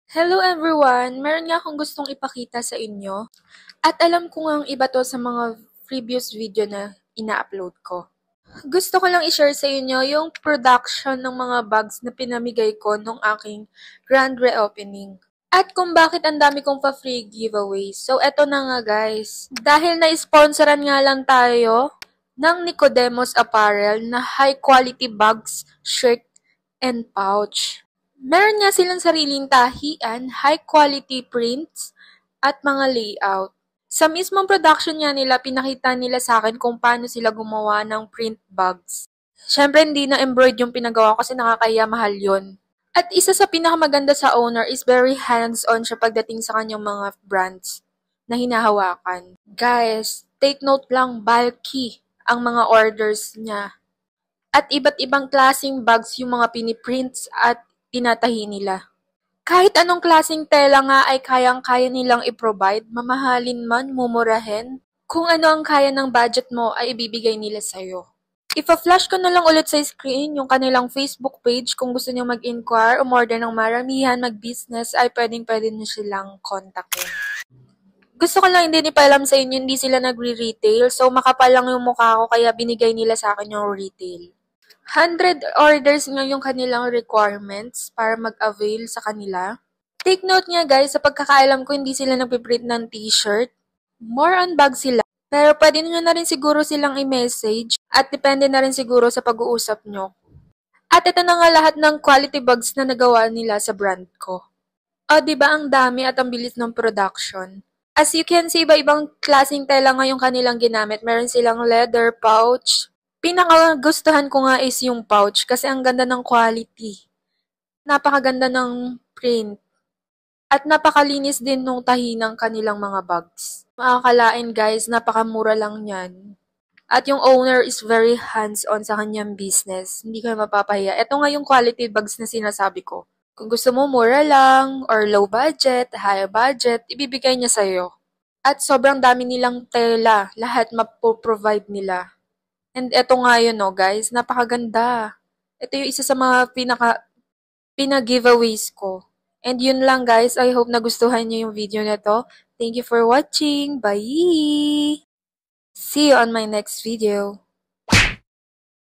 Hello everyone! Meron nga akong gustong ipakita sa inyo. At alam ko ngang iba to sa mga previous video na ina-upload ko. Gusto ko lang i-share sa inyo yung production ng mga bags na pinamigay ko nung aking grand reopening. At kung bakit ang dami kong pa-free giveaways. So eto na nga guys. Dahil na-sponsoran nga lang tayo ng Nicodemus Apparel na high quality bags, shirt, and pouch. Meron nga silang sariling tahian, high-quality prints, at mga layout. Sa mismong production nga nila, pinakita nila sa akin kung paano sila gumawa ng print bags. Siyempre, hindi na embroid yung pinagawa ko kasi nakakaya mahal yun. At isa sa pinakamaganda sa owner is very hands-on siya pagdating sa kanyang mga brands na hinahawakan. Guys, take note lang, bulky ang mga orders niya. At iba't ibang klaseng bags yung mga piniprints at tinatahi nila. Kahit anong klaseng tela nga ay kayang-kaya nilang i-provide, mamahalin man, mumurahin. Kung ano ang kaya ng budget mo ay ibibigay nila sa'yo. Ipa-flash ko na lang ulit sa screen yung kanilang Facebook page kung gusto niyo mag-inquire, umorder ng maramihan, mag-business, ay pwedeng-pwede niyo silang kontakin. Gusto ko lang din ipaalam sa inyo, hindi sila nagre-retail, so makapal lang yung mukha ko kaya binigay nila sa akin yung retail. 100 orders nga yung kanilang requirements para mag-avail sa kanila. Take note nga guys, sa pagkakaalam ko hindi sila nagpiprint ng t-shirt. More on bag sila. Pero pwede nyo na rin siguro silang i-message at depende na rin siguro sa pag-uusap nyo. At ito na nga lahat ng quality bags na nagawa nila sa brand ko. O diba ang dami at ang bilis ng production. As you can see, iba-ibang klaseng tela nga yung kanilang ginamit. Meron silang leather pouch. Pinakagustuhan ko nga is yung pouch kasi ang ganda ng quality. Napakaganda ng print. At napakalinis din nung tahi ng kanilang mga bags. Makakalain guys, napakamura lang yan. At yung owner is very hands-on sa kanyang business. Hindi kayo mapapahiya. Ito nga yung quality bags na sinasabi ko. Kung gusto mo mura lang, or low budget, high budget, ibibigay niya sa'yo. At sobrang dami nilang tela. Lahat mapoprovide nila. And eto nga yun, no, guys. Napakaganda. Ito yung isa sa mga pina-giveaways ko. And yun lang, guys. I hope nagustuhan niyo yung video na to. Thank you for watching. Bye! See you on my next video.